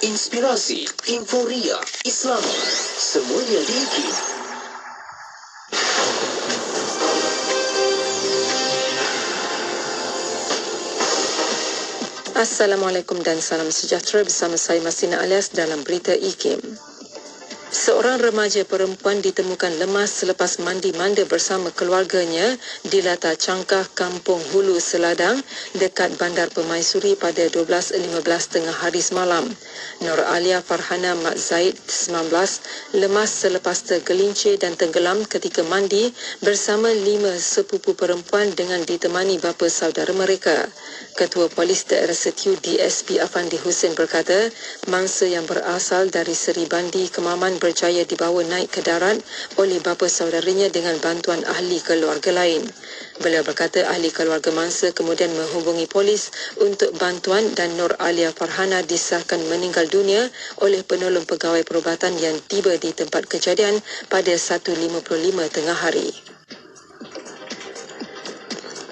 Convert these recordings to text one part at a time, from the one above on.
inspirasi, inforia, Islami, semuanya di IKIM. Assalamualaikum dan salam sejahtera, bersama saya Masina Alias dalam berita IKIM. Seorang remaja perempuan ditemukan lemas selepas mandi-manda bersama keluarganya di latar Cangkah, Kampung Hulu Seladang dekat Bandar Permaisuri pada 12.15 tengah hari semalam. Nur Alia Farhana Mat Zaid, 19, lemas selepas tergelincir dan tenggelam ketika mandi bersama 5 sepupu perempuan dengan ditemani bapa saudara mereka. Ketua Polis Daerah Setiu DSP Afandi Hussein berkata, mangsa yang berasal dari Seri Bandi, Kemaman berjaya dibawa naik ke darat oleh bapa saudaranya dengan bantuan ahli keluarga lain. Beliau berkata ahli keluarga mangsa kemudian menghubungi polis untuk bantuan dan Nur Alia Farhana disahkan meninggal dunia oleh penolong pegawai perubatan yang tiba di tempat kejadian pada 1.55 tengah hari.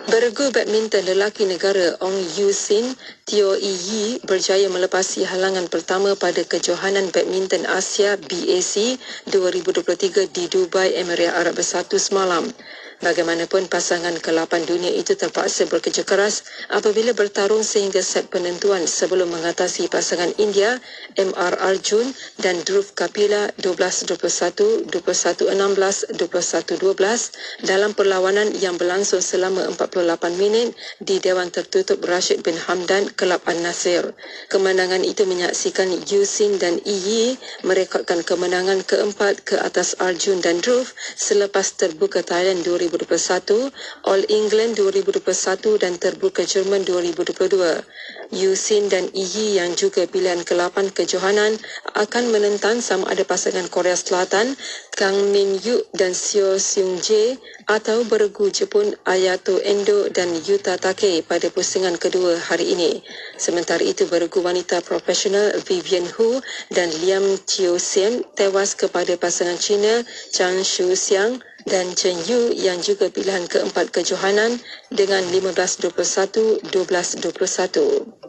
Beregu badminton lelaki negara Ong Yu Sin Teo Yi berjaya melepasi halangan pertama pada kejohanan badminton Asia BAC 2023 di Dubai, Emirat Arab Bersatu semalam. Bagaimanapun, pasangan ke-8 dunia itu terpaksa bekerja keras apabila bertarung sehingga set penentuan sebelum mengatasi pasangan India MR Arjun dan Dhruv Kapila 12-21, 21-16, 21-12 dalam perlawanan yang berlangsung selama 48 minit di Dewan Tertutup Rashid bin Hamdan, Kelab An-Nasir. Kemenangan itu menyaksikan Yusin dan Yi merekodkan kemenangan keempat ke atas Arjun dan Dhruv selepas terbuka Thailand 2021, All England 2021 dan terbuka Jerman 2022. Yusin dan Yi yang juga pilihan ke-8 kejohanan akan menentang sama ada pasangan Korea Selatan Kang Min Hyuk dan Seo Seung Jae atau beregu Jepun Ayato Endo dan Yuta Take pada pusingan kedua hari ini. Sementara itu, beregu wanita profesional Vivian Hu dan Liam Chio Sien tewas kepada pasangan Cina Chang Shu Xiang dan Chen Yu yang juga pilihan keempat kejohanan dengan 15-21, 12-21.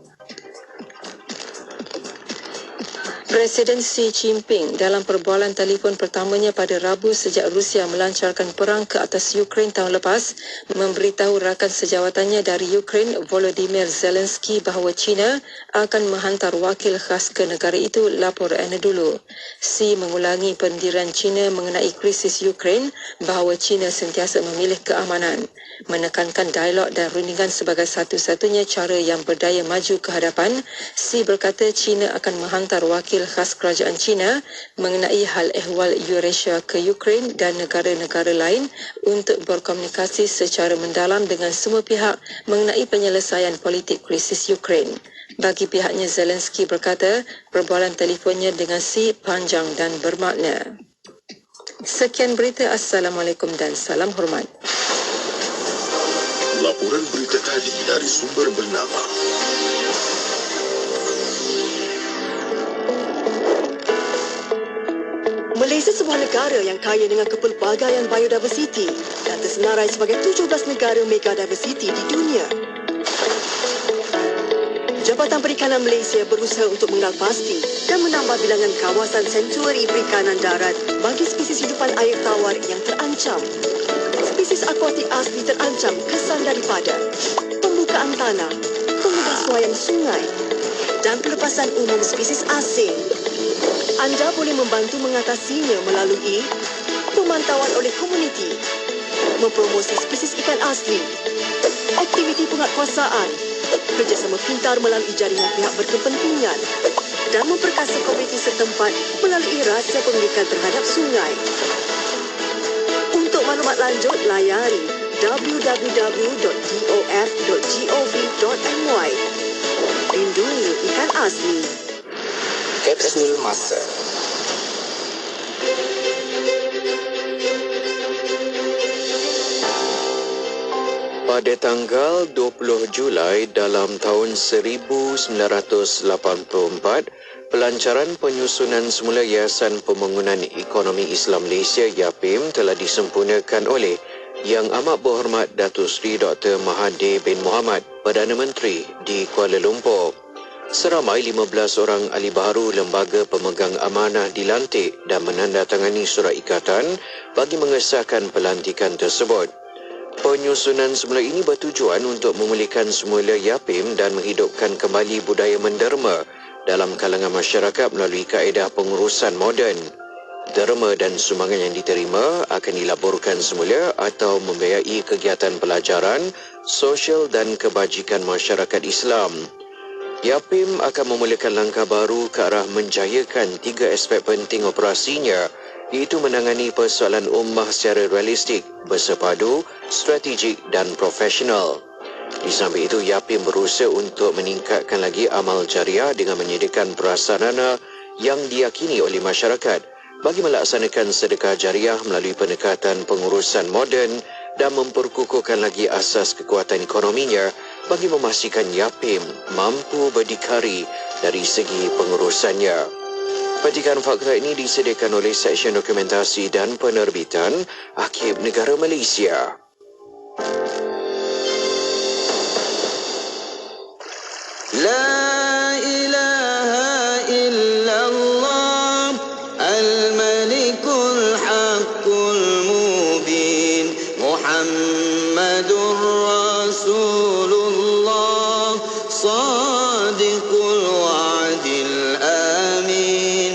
Presiden Xi Jinping dalam perbualan telefon pertamanya pada Rabu sejak Rusia melancarkan perang ke atas Ukraine tahun lepas memberitahu rakan sejawatannya dari Ukraine Volodymyr Zelensky bahawa China akan menghantar wakil khas ke negara itu, lapor Anadolu. Xi mengulangi pendirian China mengenai krisis Ukraine bahawa China sentiasa memilih keamanan, menekankan dialog dan rundingan sebagai satu-satunya cara yang berdaya maju ke hadapan. Xi berkata China akan menghantar wakil khas kerajaan China mengenai hal ehwal Eurasia ke Ukraine dan negara-negara lain untuk berkomunikasi secara mendalam dengan semua pihak mengenai penyelesaian politik krisis Ukraine. Bagi pihaknya, Zelensky berkata perbualan telefonnya dengan Xi panjang dan bermakna. Sekian berita. Assalamualaikum dan salam hormat. Laporan berita tadi dari sumber bernama Malaysia, sebuah negara yang kaya dengan kepelbagaian biodiversiti dan tersenarai sebagai 17 negara megadiversiti di dunia. Jabatan Perikanan Malaysia berusaha untuk mengenal pasti dan menambah bilangan kawasan sentuari perikanan darat bagi spesies hidupan air tawar yang terancam. Spesies akuatik asli terancam kesan daripada pembukaan tanah, pengubahsuaian sungai dan pelepasan umum spesies asing. Anda boleh membantu mengatasinya melalui pemantauan oleh komuniti, mempromosi spesies ikan asli, aktiviti penguatkuasaan, kerjasama pintar melalui jaringan pihak berkepentingan dan memperkasa komuniti setempat melalui rahsia pemilikan terhadap sungai. Untuk maklumat lanjut, layari www.dof.gov.my. Lindungi ikan asli. Kapsul Masa. Pada tanggal 20 Julai dalam tahun 1984, pelancaran penyusunan semula Yayasan Pembangunan Ekonomi Islam Malaysia YAPIM telah disempurnakan oleh Yang Amat Berhormat Datuk Seri Dr. Mahathir bin Mohamad, Perdana Menteri di Kuala Lumpur. Seramai 15 orang ahli baharu lembaga pemegang amanah dilantik dan menandatangani surat ikatan bagi mengesahkan pelantikan tersebut. Penyusunan semula ini bertujuan untuk memulihkan semula Yapim dan menghidupkan kembali budaya menderma dalam kalangan masyarakat melalui kaedah pengurusan moden. Derma dan sumbangan yang diterima akan dilaporkan semula atau membiayai kegiatan pelajaran, sosial dan kebajikan masyarakat Islam. Yapim akan memulakan langkah baru ke arah menjayakan 3 aspek penting operasinya, iaitu menangani persoalan ummah secara realistik, bersepadu, strategik dan profesional. Di samping itu, Yapim berusaha untuk meningkatkan lagi amal jariah dengan menyediakan prasarana yang diyakini oleh masyarakat bagi melaksanakan sedekah jariah melalui pendekatan pengurusan moden dan memperkukuhkan lagi asas kekuatan ekonominya bagi memastikan Yapim mampu berdikari dari segi pengurusannya. Petikan fakta ini disediakan oleh Seksyen Dokumentasi dan Penerbitan Arkib Negara Malaysia. La ilaha illallah al-malikul haqqul mubin Muhammadur Rasulullah sadiqul wa'dil amin.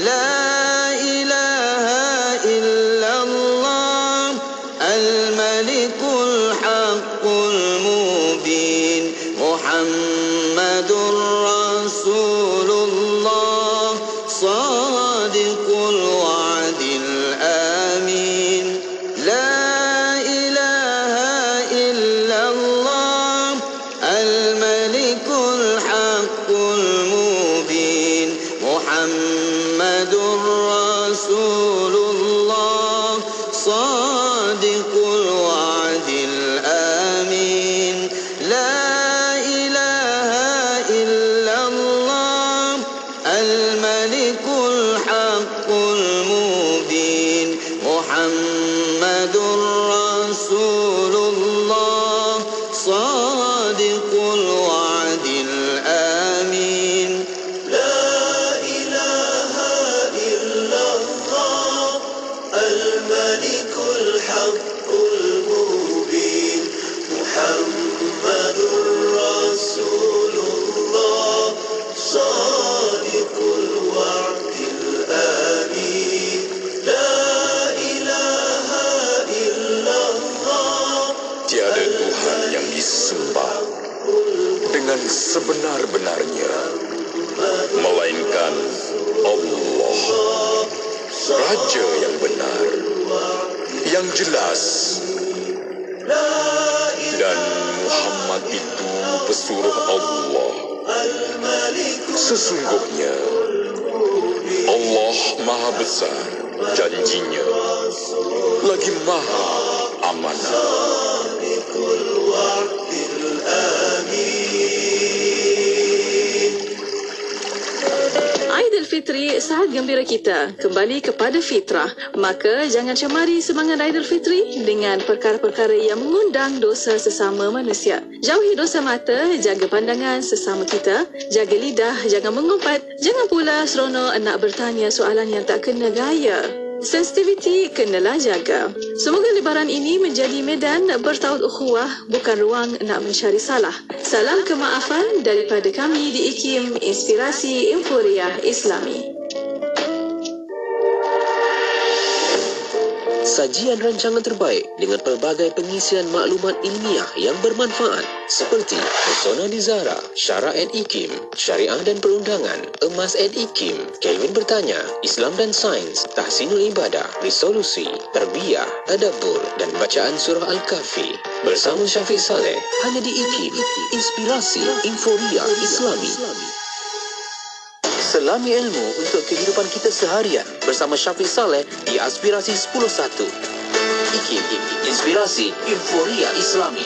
La ilaha illallah al-malikul haqqul mubin Muhammadur Rasulullah sadiqul wa'dil amin. La ilaha illallah al-malikul haqqul mubin Muhammadur Rasulullah sadiqul wa'dil amin. La الملك الحق المبين محمد رسول الله صادق الوعد الآمين. لا إله إلا الله الملك الحق المبين محمد رسول الله صادق الوعد الآمين. لا إله إلا الله. Tiada Tuhan yang disembah dengan sebenar-benarnya melainkan Allah, Raja yang benar, yang jelas, dan Muhammad itu pesuruh Allah. Sesungguhnya Allah Maha Besar janjinya, lagi Maha amanah. Aidilfitri saat gembira kita kembali kepada fitrah. Maka jangan cemari semangat Aidilfitri dengan perkara-perkara yang mengundang dosa sesama manusia. Jauhi dosa mata, jaga pandangan sesama kita, jaga lidah, jangan mengumpat, jangan pula seronok nak bertanya soalan yang tak kena gaya. Sensitiviti kenalah jaga. Semoga lebaran ini menjadi medan bertaut ukhuwah, bukan ruang nak mencari salah. Salam kemaafan daripada kami di IKIM Inspirasi Inforia Islami. Sajian rancangan terbaik dengan pelbagai pengisian maklumat ilmiah yang bermanfaat seperti Pesona di Zara, Syara at IKIM, Syariah dan Perundangan, Emas at IKIM, Kevin Bertanya, Islam dan Sains, Tahsinul Ibadah, Resolusi, Tarbiyah, Tadabbur dan Bacaan Surah Al-Kahfi. Bersama Syafiq Saleh, hanya di IKIM, Inspirasi Inforia Islami. Selami ilmu untuk kehidupan kita seharian bersama Syafiq Saleh di Aspirasi 10.1. IKIM, Inspirasi Inforia Islami.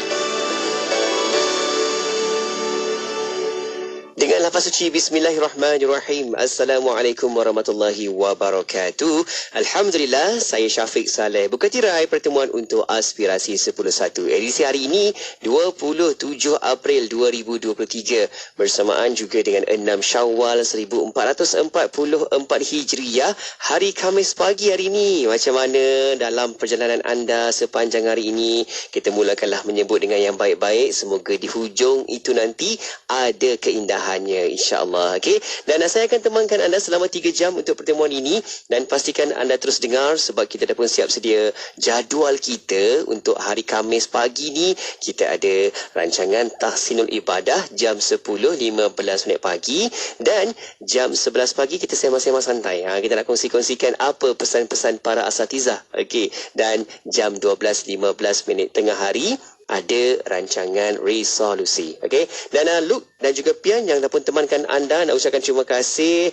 Dengan Dengan lafaz suci Bismillahirrahmanirrahim. Assalamualaikum warahmatullahi wabarakatuh. Alhamdulillah, saya Syafiq Saleh buka tirai pertemuan untuk Aspirasi 11. Edisi hari ini 27 April 2023 bersamaan juga dengan 6 Syawal 1444 Hijriah, hari Khamis pagi hari ini. Macam mana dalam perjalanan anda sepanjang hari ini? Kita mulakanlah menyebut dengan yang baik-baik. Semoga di hujung itu nanti ada keindahannya, insya-Allah. Okey, dan saya akan temankan anda selama 3 jam untuk pertemuan ini, dan pastikan anda terus dengar sebab kita dah pun siap sedia jadual kita untuk hari Khamis pagi ni. Kita ada rancangan Tahsinul Ibadah jam 10.15 pagi, dan jam 11 pagi kita sembang-sembang santai. Kita nak kongsikan apa pesan-pesan para asatizah. Okey, dan jam 12.15 tengah hari ada rancangan resolusi. Okey, dan Luke dan juga Pian yang dah pun temankan anda, nak ucapkan terima kasih.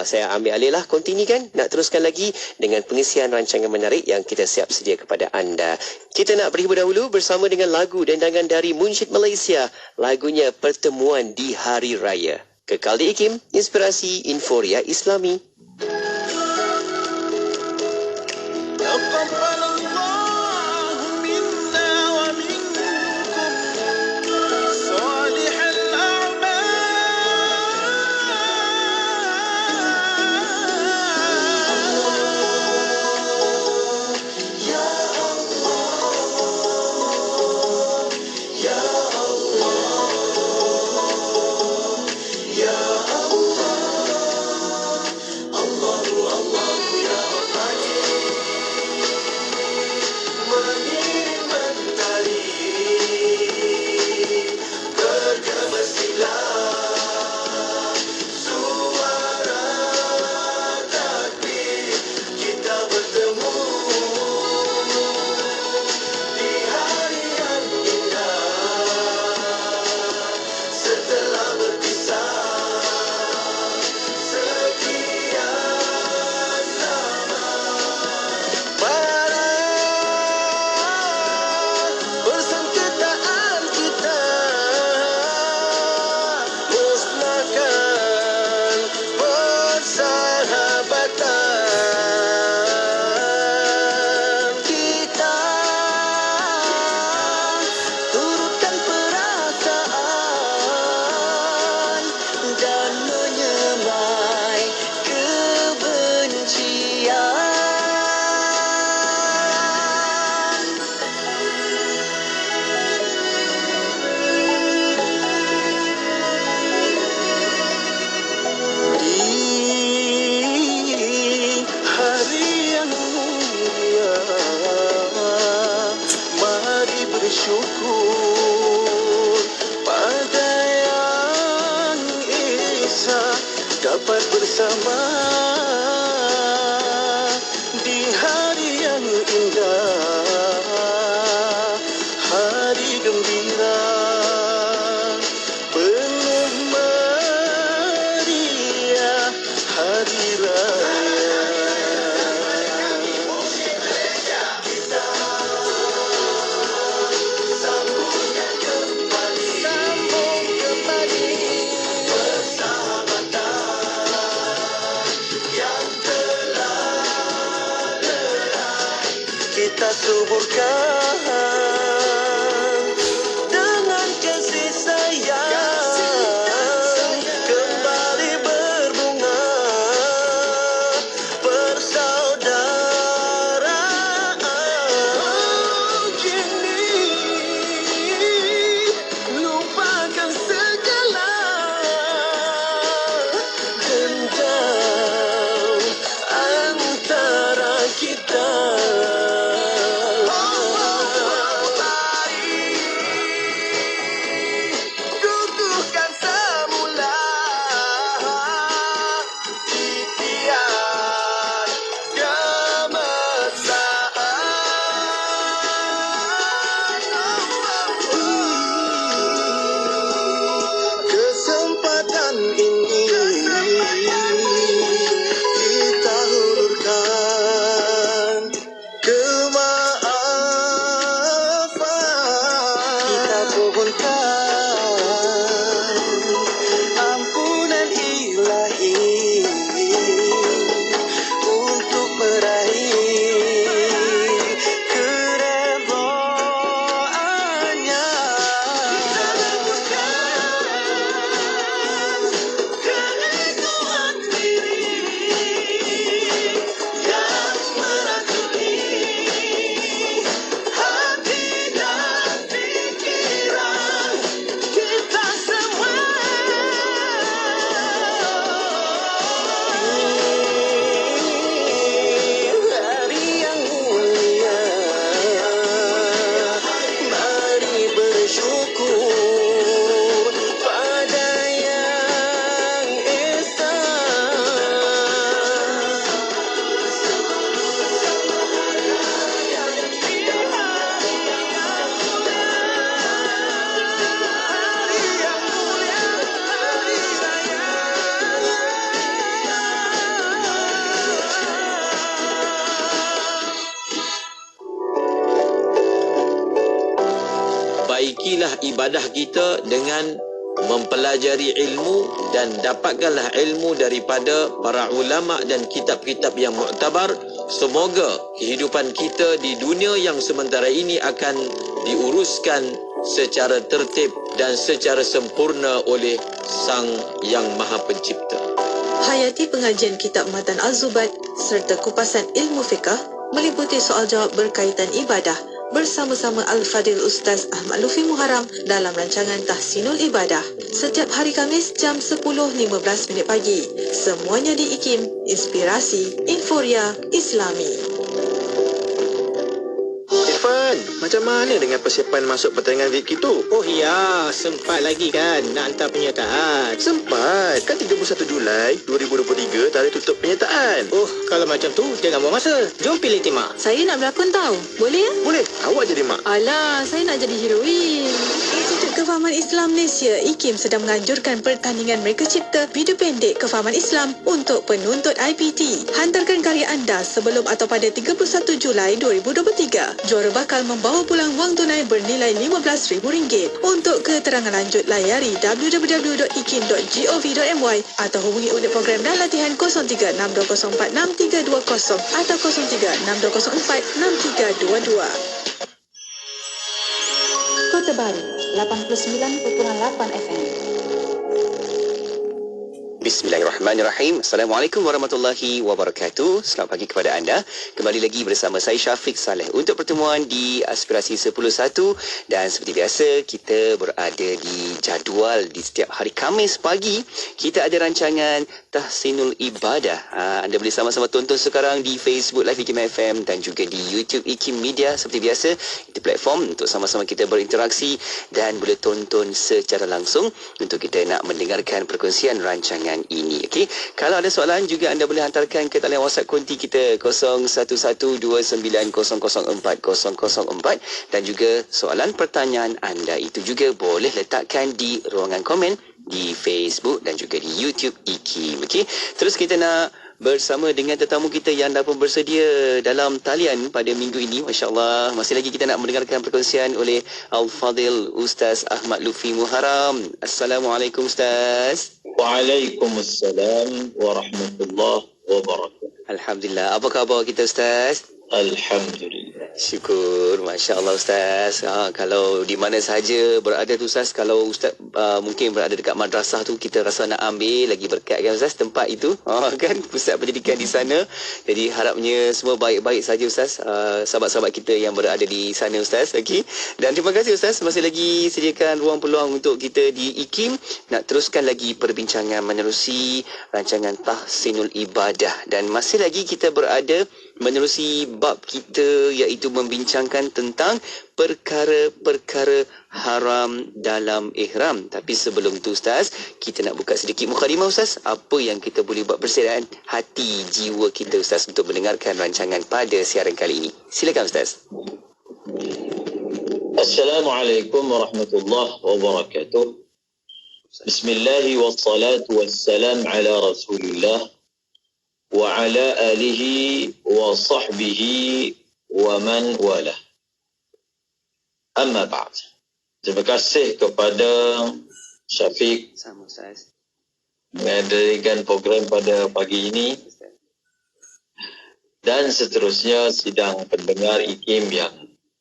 Saya ambil alih lah, continue kan, nak teruskan lagi dengan pengisian rancangan menarik yang kita siap sedia kepada anda. Kita nak berhibur dahulu bersama dengan lagu dendangan dari Munsyid Malaysia, lagunya Pertemuan di Hari Raya. Kekal di IKIM, inspirasi Inforia Islami. Dapat bersama di hari yang indah, hari gembira, penuh meriah, hari raya. Kita suburkan dengan kasih sayang, kembali berbunga persaudaraan. Kini lupakan segala dendam antara kita. isilah ibadah kita dengan mempelajari ilmu dan dapatkanlah ilmu daripada para ulama dan kitab-kitab yang muktabar. Semoga kehidupan kita di dunia yang sementara ini akan diuruskan secara tertib dan secara sempurna oleh Sang Yang Maha Pencipta. Hayati pengajian kitab Matan Al-Zubat serta kupasan ilmu fiqah meliputi soal jawab berkaitan ibadah bersama-sama Al-Fadil Ustaz Ahmad Lufi Muharram dalam rancangan Tahsinul Ibadah setiap hari Khamis jam 10.15 pagi. Semuanya di IKIM, Inspirasi Inforia Islami. Irfan, macam mana dengan persiapan masuk pertandingan VIP itu? Oh ya, sempat lagi kan nak hantar penyertaan? Sempat, kan 31 Julai 2023 tarikh tutup penyertaan. Oh, kalau macam tu jangan buang masa. Jom pilih tema. Saya nak berlakon tau. Boleh ya? Boleh, awak jadi mak. Alah, saya nak jadi heroin. Institut Kefahaman Islam Malaysia IKIM sedang menganjurkan pertandingan Mereka Cipta video pendek kefahaman Islam untuk penuntut IPT. Hantarkan karya anda sebelum atau pada 31 Julai 2023. Juara bakal membawa pulang wang tunai bernilai RM15,000. Untuk keterangan lanjut layari www.ikim.gov.my atau hubungi unit program dan latihan 0362046320 atau 0362046322. Kota Baru 89.8 FM. Bismillahirrahmanirrahim. Assalamualaikum warahmatullahi wabarakatuh. Selamat pagi kepada anda. Kembali lagi bersama saya Syafiq Saleh untuk pertemuan di Aspirasi 10.1 dan seperti biasa kita berada di jadual di setiap hari Khamis pagi. Kita ada rancangan Tahsinul Ibadah. Anda boleh sama-sama tonton sekarang di Facebook Live IKIM FM dan juga di YouTube IKIM Media. Seperti biasa, itu platform untuk sama-sama kita berinteraksi dan boleh tonton secara langsung untuk kita nak mendengarkan perkongsian rancangan ini. Okey, kalau ada soalan juga anda boleh hantarkan ke talian WhatsApp konti kita 011290040004 dan juga soalan pertanyaan anda itu juga boleh letakkan di ruangan komen di Facebook dan juga di YouTube IKIM. Okey, terus kita nak bersama dengan tetamu kita yang dah pun bersedia dalam talian pada minggu ini. Masya Allah, masih lagi kita nak mendengarkan perkongsian oleh Al-Fadil Ustaz Ahmad Lufi Muharram. Assalamualaikum Ustaz. Waalaikumsalam warahmatullahi wabarakatuh. Alhamdulillah. Apa khabar kita Ustaz? Alhamdulillah. Syukur, Masya Allah Ustaz. Kalau di mana sahaja berada tu Ustaz, kalau Ustaz mungkin berada dekat madrasah tu, kita rasa nak ambil lagi berkat kan Ustaz, tempat itu kan, pusat pendidikan di sana. Jadi harapnya semua baik-baik saja Ustaz, sahabat-sahabat kita yang berada di sana Ustaz. Okay? Dan terima kasih Ustaz, masih lagi sediakan ruang peluang untuk kita di IKIM nak teruskan lagi perbincangan menerusi rancangan Tahsinul Ibadah. Dan masih lagi kita berada menerusi bab kita iaitu membincangkan tentang perkara-perkara haram dalam ihram. Tapi sebelum tu Ustaz, kita nak buka sedikit mukadimah Ustaz. Apa yang kita boleh buat persediaan hati jiwa kita Ustaz untuk mendengarkan rancangan pada siaran kali ini. Silakan Ustaz. Assalamualaikum warahmatullahi wabarakatuh. Bismillahi wassalatu wassalam ala Rasulillah wa ala alihi wa sahbihi wa man wala. Amma ba'd. Terima kasih kepada Syafiq mengadakan program pada pagi ini dan seterusnya sidang pendengar IKIM yang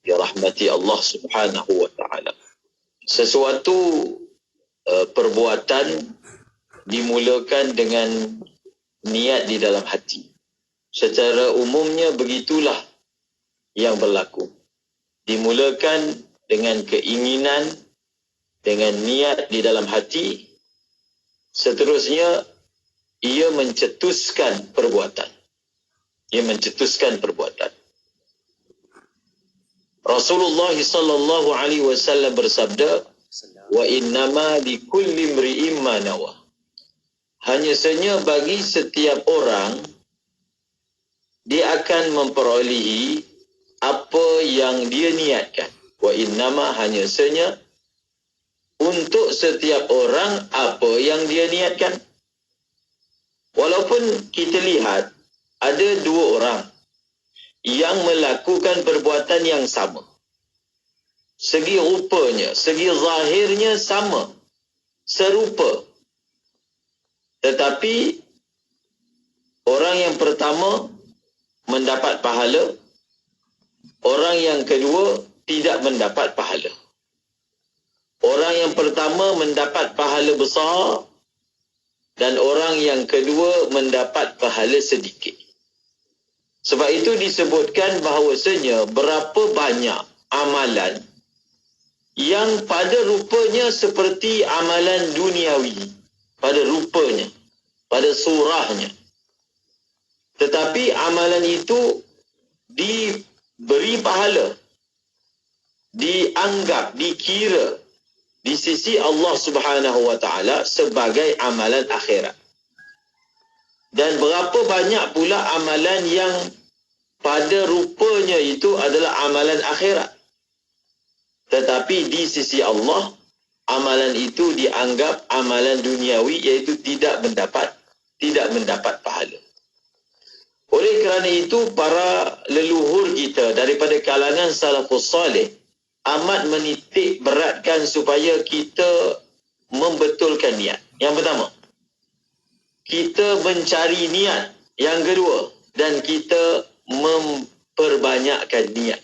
dirahmati Allah Subhanahu wa taala. Sesuatu perbuatan dimulakan dengan niat di dalam hati. Secara umumnya begitulah yang berlaku. Dimulakan dengan keinginan, dengan niat di dalam hati. Seterusnya ia mencetuskan perbuatan. Ia mencetuskan perbuatan. Rasulullah sallallahu alaihi wasallam bersabda, "Wa innama likulli imri'in ma nawa." Hanya saja bagi setiap orang, dia akan memperolehi apa yang dia niatkan. Wa innama, hanya saja untuk setiap orang apa yang dia niatkan. Walaupun kita lihat ada dua orang yang melakukan perbuatan yang sama. segi rupanya, segi zahirnya sama, serupa. Tetapi orang yang pertama mendapat pahala, orang yang kedua tidak mendapat pahala. Orang yang pertama mendapat pahala besar dan orang yang kedua mendapat pahala sedikit. Sebab itu disebutkan bahawasanya berapa banyak amalan yang pada rupanya seperti amalan duniawi, pada rupanya, pada surahnya. Tetapi amalan itu diberi pahala, dianggap, dikira di sisi Allah Subhanahu wa taala sebagai amalan akhirat. Dan berapa banyak pula amalan yang pada rupanya itu adalah amalan akhirat. Tetapi di sisi Allah, amalan itu dianggap amalan duniawi, iaitu tidak mendapat pahala. Oleh kerana itu, para leluhur kita daripada kalangan salafus salih amat menitik beratkan supaya kita membetulkan niat. Yang pertama, kita mencari niat. Yang kedua, dan kita memperbanyakkan niat.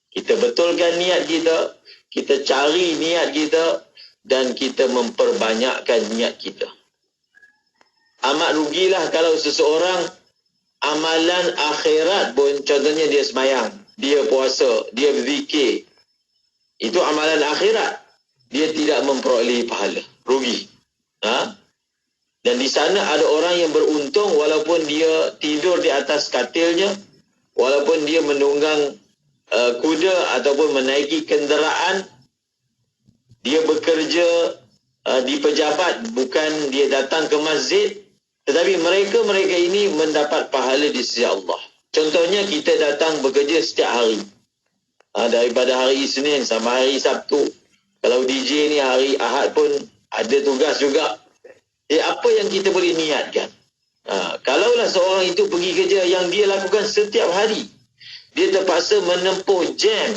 Kita betulkan niat kita, kita cari niat kita, dan kita memperbanyakkan niat kita. Amat rugilah kalau seseorang amalan akhirat pun, contohnya dia sembahyang, dia puasa, dia berzikir, itu amalan akhirat, dia tidak memperoleh pahala, rugi. Dan di sana ada orang yang beruntung walaupun dia tidur di atas katilnya, walaupun dia menunggang kuda ataupun menaiki kenderaan, dia bekerja di pejabat, bukan dia datang ke masjid, tetapi mereka ini mendapat pahala di sisi Allah. Contohnya, kita datang bekerja setiap hari, daripada hari Isnin sampai hari Sabtu. Kalau DJ ni hari Ahad pun ada tugas juga. Apa yang kita boleh niatkan? Kalaulah seorang itu pergi kerja yang dia lakukan setiap hari, dia terpaksa menempuh jam,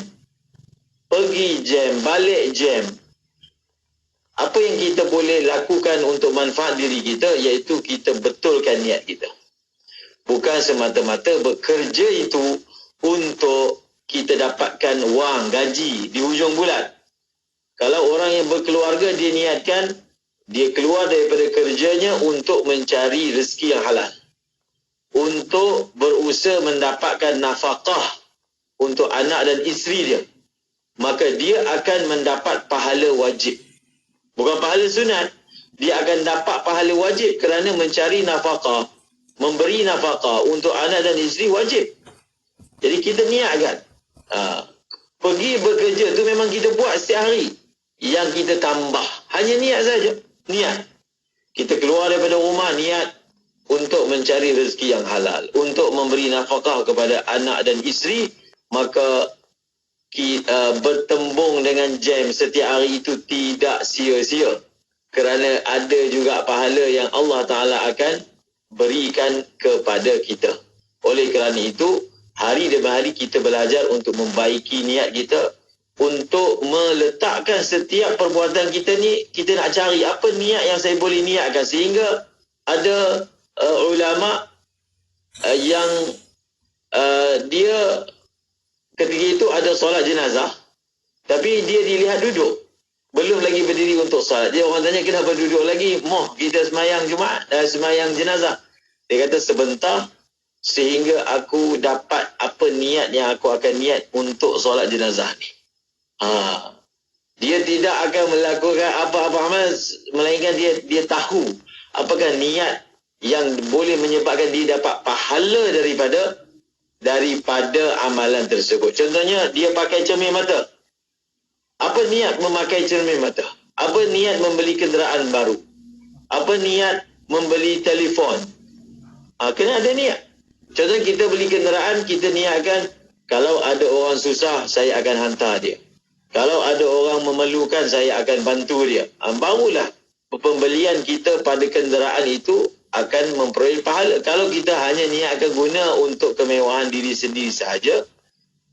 pergi jam, balik jam. Apa yang kita boleh lakukan untuk manfaat diri kita, iaitu kita betulkan niat kita. Bukan semata-mata bekerja itu untuk kita dapatkan wang, gaji di hujung bulan. Kalau orang yang berkeluarga, dia niatkan, dia keluar daripada kerjanya untuk mencari rezeki yang halal, untuk berusaha mendapatkan nafkah untuk anak dan isteri dia, maka dia akan mendapat pahala wajib. Bukan pahala sunat, dia akan dapat pahala wajib kerana mencari nafkah, memberi nafkah untuk anak dan isteri wajib. Jadi kita niatkan. Pergi bekerja tu memang kita buat setiap hari. Yang kita tambah hanya niat saja. Niat. Kita keluar daripada rumah, niat untuk mencari rezeki yang halal, untuk memberi nafkah kepada anak dan isteri, maka kita bertembung dengan jam setiap hari itu tidak sia-sia. Kerana ada juga pahala yang Allah Ta'ala akan berikan kepada kita. Oleh kerana itu, hari demi hari kita belajar untuk membaiki niat kita, untuk meletakkan setiap perbuatan kita ni, kita nak cari apa niat yang saya boleh niatkan. Sehingga ada ulama yang dia ketika itu ada solat jenazah, tapi dia dilihat duduk, belum lagi berdiri untuk solat. Dia orang tanya, kenapa duduk lagi? Kita semayang Jumaat, semayang jenazah. Dia kata, sebentar sehingga aku dapat apa niat yang aku akan niat untuk solat jenazah ni. Dia tidak akan melakukan apa-apa amal, melainkan dia tahu apakah niat yang boleh menyebabkan dia dapat pahala daripada amalan tersebut. Contohnya, dia pakai cermin mata. Apa niat memakai cermin mata? Apa niat membeli kenderaan baru? Apa niat membeli telefon? Kena ada niat. Contoh, kita beli kenderaan, kita niatkan, kalau ada orang susah, saya akan hantar dia. Kalau ada orang memerlukan, saya akan bantu dia. Barulah pembelian kita pada kenderaan itu akan memperoleh pahala. Kalau kita hanya niatkan guna untuk kemewahan diri sendiri sahaja,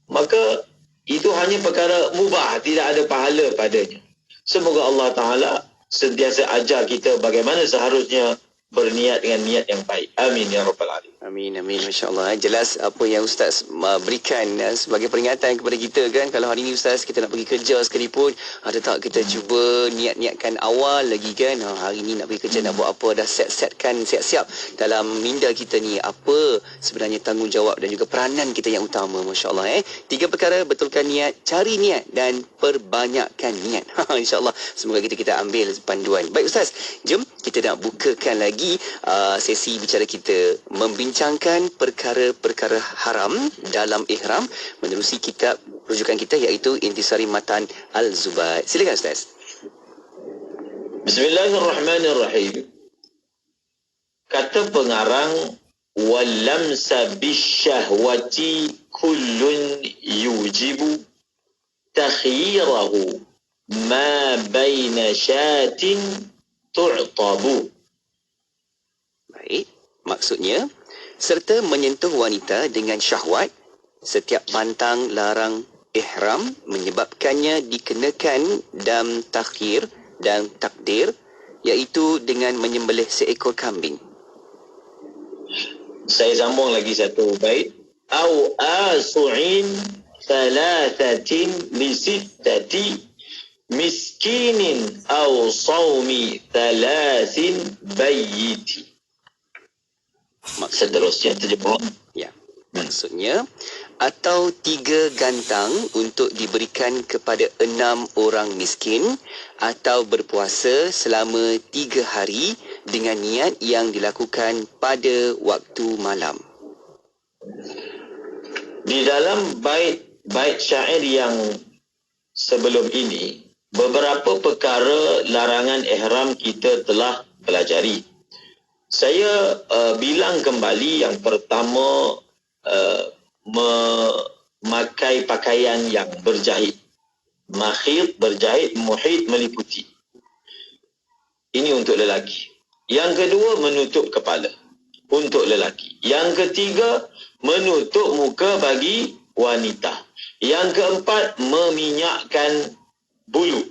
maka itu hanya perkara mubah, tidak ada pahala padanya. Semoga Allah Ta'ala sentiasa ajar kita bagaimana seharusnya berniat dengan niat yang baik. Amin ya rabbal alamin. Amin, amin. Masya Allah. Jelas apa yang Ustaz berikan sebagai peringatan kepada kita kan. Kalau hari ini Ustaz kita nak pergi kerja sekalipun, ada tak kita cuba niat-niatkan awal lagi kan. Hari ini nak pergi kerja nak buat apa, dah set-setkan, siap-siap dalam minda kita ni apa sebenarnya tanggungjawab dan juga peranan kita yang utama. Masya Allah. 3 perkara, betulkan niat, cari niat dan perbanyakkan niat. InsyaAllah semoga kita ambil panduan. Baik Ustaz, jom kita nak bukakan lagi sesi bicara kita membincangkan perkara-perkara haram dalam ihram menerusi kitab rujukan kita iaitu Intisari Matan Al-Zubaid. Silakan Ustaz. Bismillahirrahmanirrahim. Kata pengarang, walamsa bisyahwati kullun yujibu takhirahu ma baina syatin tu'tabu. Baik, maksudnya serta menyentuh wanita dengan syahwat, setiap pantang larang ihram menyebabkannya dikenakan dam takhir dan takdir, iaitu dengan menyembelih seekor kambing. Saya sambung lagi satu bait. Au asu'in thalathatin li sittati miskinin au sawmi thalathin bayyiti. Seterusnya terjemah. Ya, maksudnya atau 3 gantang untuk diberikan kepada 6 orang miskin, atau berpuasa selama 3 hari dengan niat yang dilakukan pada waktu malam. Di dalam bait syair yang sebelum ini, beberapa perkara larangan ihram kita telah pelajari. Saya bilang kembali, yang pertama memakai pakaian yang berjahit. Makhit, berjahit, muhit, meliputi. Ini untuk lelaki. Yang kedua, menutup kepala untuk lelaki. Yang ketiga, menutup muka bagi wanita. Yang keempat, meminyakkan bulu,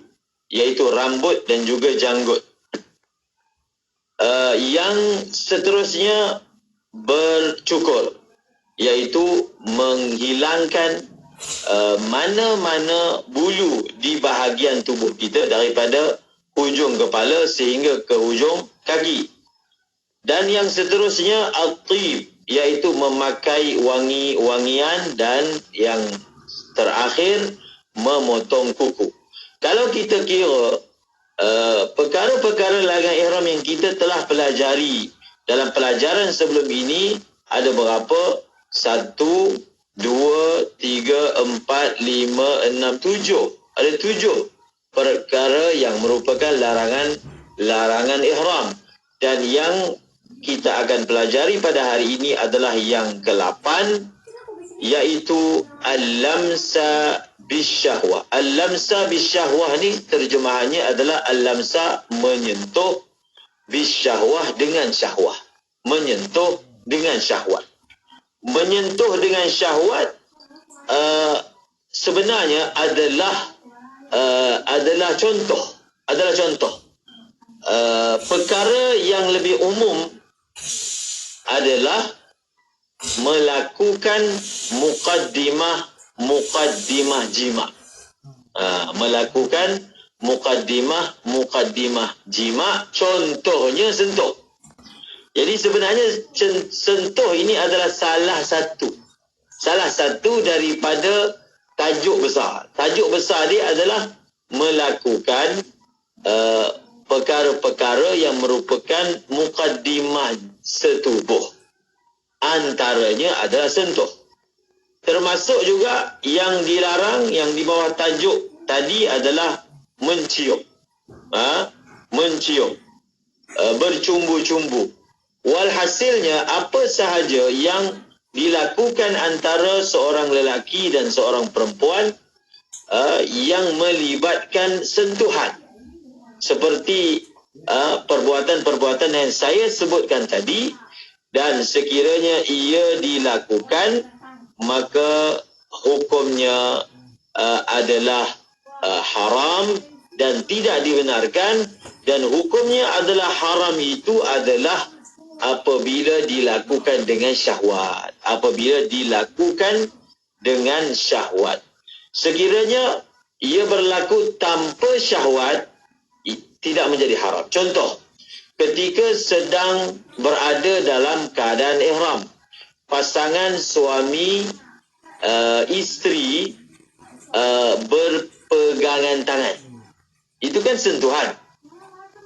iaitu rambut dan juga janggut. Yang seterusnya bercukur, iaitu menghilangkan mana-mana bulu di bahagian tubuh kita daripada hujung kepala sehingga ke hujung kaki. Dan yang seterusnya at-tib, iaitu memakai wangi-wangian, dan yang terakhir memotong kuku. Kalau kita kira perkara-perkara larangan ihram yang kita telah pelajari dalam pelajaran sebelum ini, ada berapa? 1, 2, 3, 4, 5, 6, 7. Ada 7 perkara yang merupakan larangan ihram. Dan yang kita akan pelajari pada hari ini adalah yang ke-8, iaitu al-lamsa bisyahwah. Al-lamsa bisyahwah ni terjemahannya adalah al-lamsa, menyentuh, bisyahwah dengan syahwah. Menyentuh dengan syahwat. Menyentuh dengan syahwat sebenarnya adalah contoh. Perkara yang lebih umum adalah melakukan muqaddimah jima. Melakukan muqaddimah jima, contohnya sentuh. Jadi sebenarnya sentuh ini adalah salah satu daripada tajuk besar. Tajuk besar dia adalah melakukan perkara-perkara yang merupakan muqaddimah setubuh. Antaranya adalah sentuh. Termasuk juga yang dilarang, yang di bawah tajuk tadi adalah mencium. Mencium. Bercumbu-cumbu. Walhasilnya, apa sahaja yang dilakukan antara seorang lelaki dan seorang perempuan yang melibatkan sentuhan, seperti perbuatan-perbuatan yang saya sebutkan tadi, dan sekiranya ia dilakukan, maka hukumnya adalah haram dan tidak dibenarkan, dan hukumnya adalah haram itu adalah apabila dilakukan dengan syahwat. Apabila dilakukan dengan syahwat. Sekiranya ia berlaku tanpa syahwat, tidak menjadi haram. Contoh, ketika sedang berada dalam keadaan ihram, pasangan suami isteri berpegangan tangan. Itu kan sentuhan.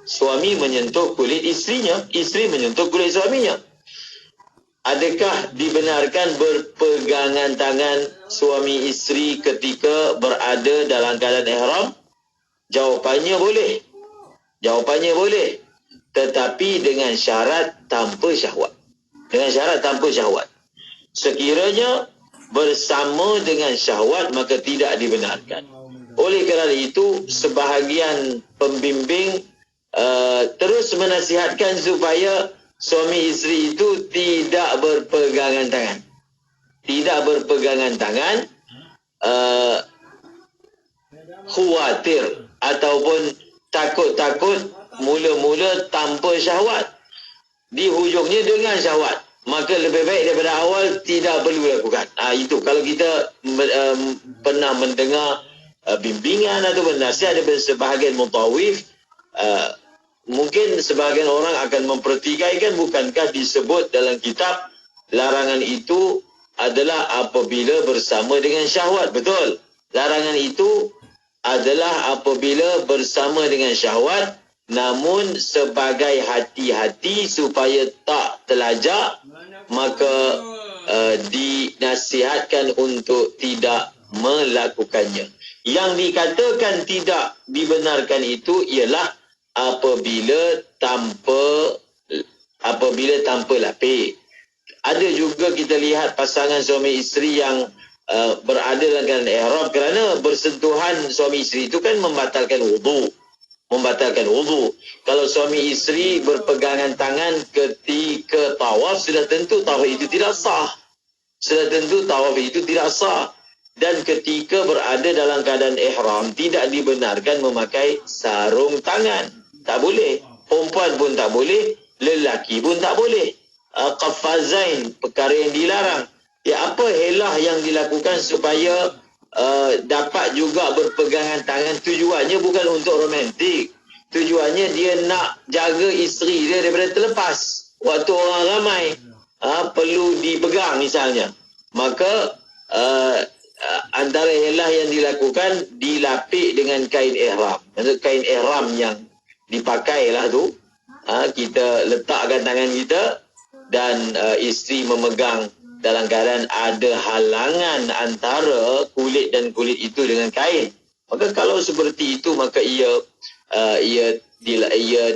Suami menyentuh kulit isterinya, isteri menyentuh kulit suaminya. Adakah dibenarkan berpegangan tangan suami isteri ketika berada dalam keadaan ihram? Jawapannya boleh. Jawapannya boleh. Tetapi dengan syarat tanpa syahwat. Dengan syarat tanpa syahwat. Sekiranya bersama dengan syahwat, maka tidak dibenarkan. Oleh kerana itu, sebahagian pembimbing terus menasihatkan supaya suami isteri itu tidak berpegangan tangan. Tidak berpegangan tangan, khawatir ataupun takut-takut mula-mula tanpa syahwat, di hujungnya dengan syahwat, maka lebih baik daripada awal tidak perlu lakukan. Itu kalau kita pernah mendengar bimbingan ataupun nasihat daripada sebahagian mutawif, mungkin sebahagian orang akan mempertikaikan, bukankah disebut dalam kitab larangan itu adalah apabila bersama dengan syahwat? Betul. Larangan itu adalah apabila bersama dengan syahwat, namun sebagai hati-hati supaya tak terlajak, maka dinasihatkan untuk tidak melakukannya. Yang dikatakan tidak dibenarkan itu ialah apabila tanpa lapik. Ada juga kita lihat pasangan suami isteri yang berada dalam keadaan ihram, kerana bersentuhan suami isteri itu kan membatalkan wudu. Kalau suami isteri berpegangan tangan ketika tawaf, sudah tentu tawaf itu tidak sah. Dan ketika berada dalam keadaan ihram, tidak dibenarkan memakai sarung tangan. Tak boleh. Perempuan pun tak boleh, lelaki pun tak boleh. Qafazain, perkara yang dilarang. Apa helah yang dilakukan supaya dapat juga berpegangan tangan? Tujuannya bukan untuk romantik. Tujuannya dia nak jaga isteri dia daripada terlepas. Waktu orang ramai perlu dipegang misalnya. Maka antara helah yang dilakukan, dilapik dengan kain ihram. Maksud kain ihram yang dipakailah tu, kita letakkan tangan kita dan isteri memegang dalam keadaan ada halangan antara kulit dan kulit itu dengan kain. Maka kalau seperti itu, maka ia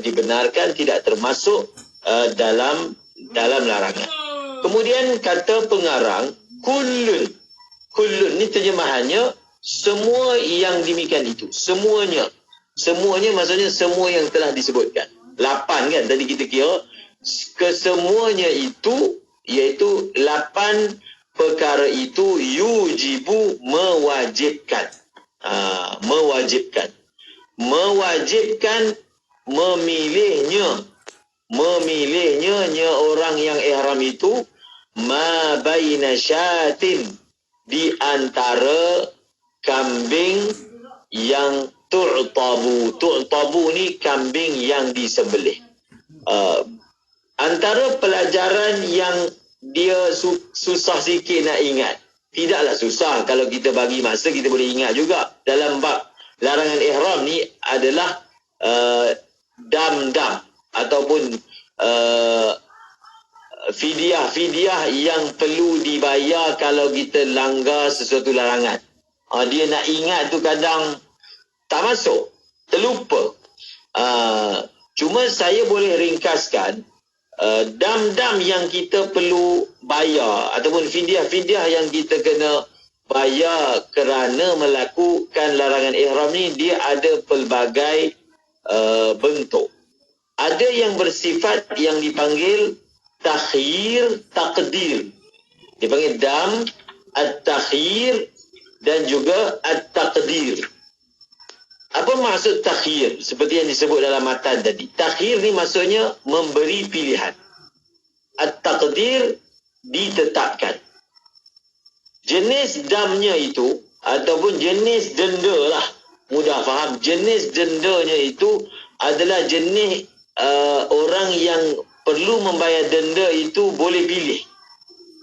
dibenarkan, tidak termasuk dalam larangan. Kemudian kata pengarang, kullun ni terjemahannya semua yang demikian itu. Semuanya maksudnya semua yang telah disebutkan. 8 kan tadi kita kira. Kesemuanya itu, iaitu 8 perkara itu yujibu, mewajibkan. Mewajibkan memilihnya orang yang ihram itu ma baina syatin, di antara kambing yang tu'tabu ni kambing yang disembelih. Antara pelajaran yang dia susah sikit nak ingat. Tidaklah susah, kalau kita bagi masa kita boleh ingat juga. Dalam bab larangan ihram ni adalah dam-dam ataupun fidyah yang perlu dibayar kalau kita langgar sesuatu larangan. Dia nak ingat tu kadang tak masuk, terlupa. Cuma saya boleh ringkaskan, dam-dam yang kita perlu bayar ataupun fidyah yang kita kena bayar kerana melakukan larangan ihram ni, dia ada pelbagai bentuk. Ada yang bersifat yang dipanggil takhir taqdir. Dipanggil dam at-takhir dan juga at-taqdir. Apa maksud takhir? Seperti yang disebut dalam matan tadi. Takhir ni maksudnya memberi pilihan. At-taqdir ditetapkan. Jenis damnya itu ataupun jenis denda lah. Mudah faham. Jenis dendanya itu adalah jenis orang yang perlu membayar denda itu boleh pilih.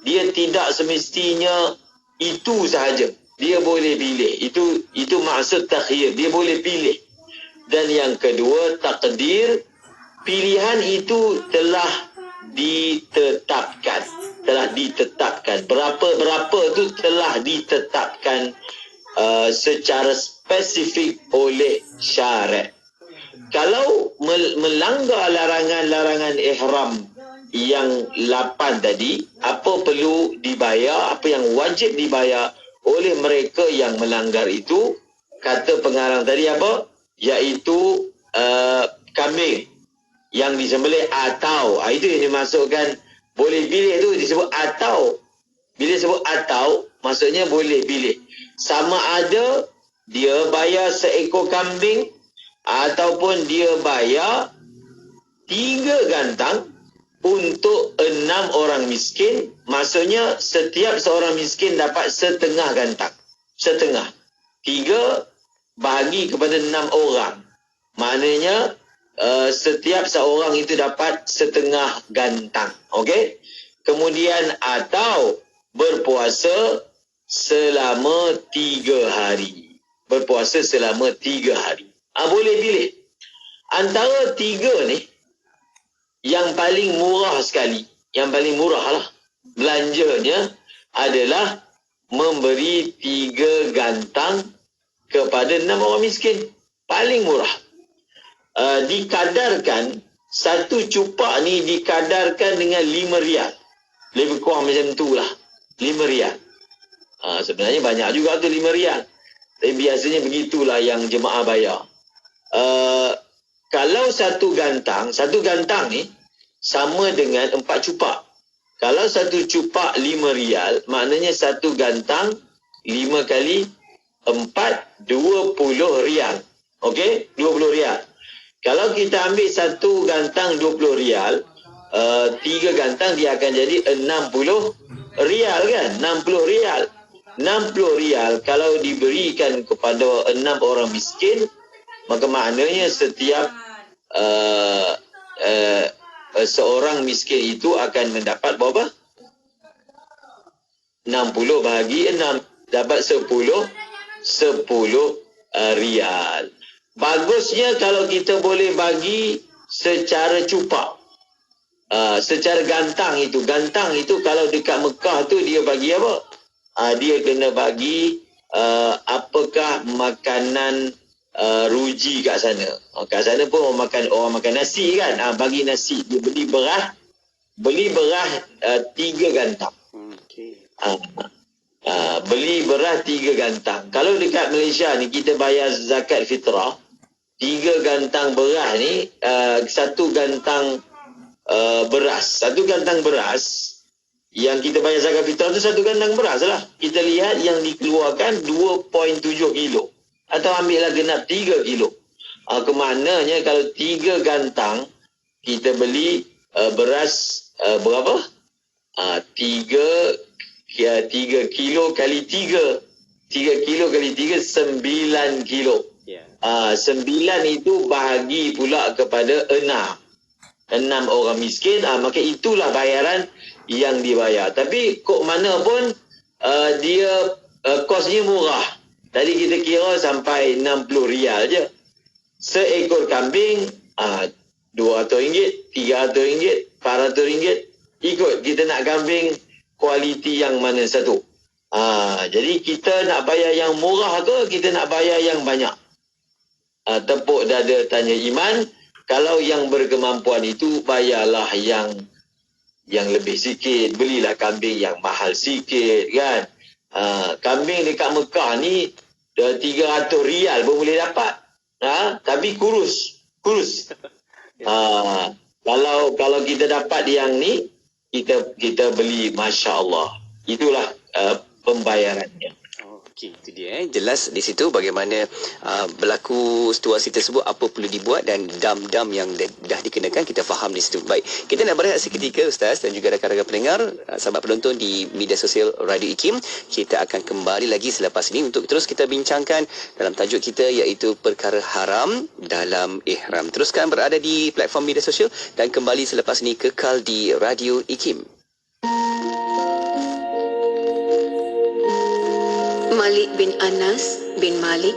Dia tidak semestinya itu sahaja. Dia boleh pilih. Itu maksud takhir. Dia boleh pilih. Dan yang kedua, takdir. Pilihan itu telah ditetapkan. Berapa-berapa itu telah ditetapkan secara spesifik oleh syarak. Kalau melanggar larangan-larangan ihram yang 8 tadi, apa perlu dibayar, apa yang wajib dibayar oleh mereka yang melanggar itu, kata pengarang tadi apa? Iaitu kambing yang disembelih atau, itu yang dimasukkan boleh pilih tu disebut atau. Bila sebut atau, maksudnya boleh pilih. Sama ada dia bayar seekor kambing ataupun dia bayar 3 gantang untuk 6 orang miskin. Maksudnya setiap seorang miskin dapat setengah gantang. Setengah. 3 bahagi kepada 6 orang. Maknanya setiap seorang itu dapat setengah gantang. Okey? Kemudian atau berpuasa selama 3 hari. Berpuasa selama 3 hari. Boleh pilih. Antara 3 ni, yang paling murah sekali, yang paling murah lah belanjanya adalah memberi 3 gantang kepada 6 orang miskin. Paling murah. Dikadarkan, satu cupak ni dikadarkan dengan 5 rial. Lebih kurang macam tu lah. 5 rial. Sebenarnya banyak juga tu 5 rial. Tapi biasanya begitulah yang jemaah bayar. Kalau satu gantang ni sama dengan 4 cupak. Kalau satu cupak 5 rial, maknanya satu gantang 5 kali 4, 20 rial. Okey? 20 rial. Kalau kita ambil satu gantang 20 rial, 3 gantang dia akan jadi 60 rial kan? 60 rial. 60 rial kalau diberikan kepada 6 orang miskin, maka maknanya setiap seorang miskin itu akan mendapat berapa? 60 bahagi 6 dapat 10 rial. Bagusnya kalau kita boleh bagi secara cupak. Secara gantang itu. Gantang itu kalau dekat Mekah tu dia bagi apa? Dia kena bagi apakah makanan ruji kat sana. Kat sana pun orang makan nasi kan. Bagi nasi. Dia beli beras 3 gantang. Beli beras 3 gantang. Kalau dekat Malaysia ni kita bayar zakat fitrah, 3 gantang beras ni, 1 gantang beras. 1 gantang beras yang kita bayar zakat fitrah tu 1 gantang beras lah. Kita lihat yang dikeluarkan 2.7 kilo. Atau ambillah genap 3 kilo. Kemaknanya kalau 3 gantang kita beli beras berapa? 3 kilo kali 3. 3 kilo kali 3, 9 kilo. 9 itu bahagi pula kepada 6 orang miskin. Maka itulah bayaran yang dibayar. Tapi kok mana pun dia kosnya murah. Tadi kita kira sampai 60 rial je. Seekor kambing RM200, RM300, RM400. Ikut kita nak kambing kualiti yang mana satu. Jadi kita nak bayar yang murah ke kita nak bayar yang banyak? Tepuk dada tanya iman. Kalau yang berkemampuan itu bayarlah yang lebih sikit. Belilah kambing yang mahal sikit kan. Kambing dekat Mekah ni 300 rial pun boleh dapat. Tapi kurus. Kalau kita dapat yang ni, kita beli, Masya Allah. Itulah pembayarannya. Okey, itu dia. Jelas di situ bagaimana berlaku situasi tersebut, apa perlu dibuat dan dam-dam yang dah dikenakan, kita faham di situ. Baik, kita nak berehat seketika Ustaz dan juga rakan-rakan pendengar, sahabat penonton di media sosial Radio IKIM. Kita akan kembali lagi selepas ini untuk terus kita bincangkan dalam tajuk kita iaitu perkara haram dalam ihram. Teruskan berada di platform media sosial dan kembali selepas ini kekal di Radio IKIM. Malik bin Anas bin Malik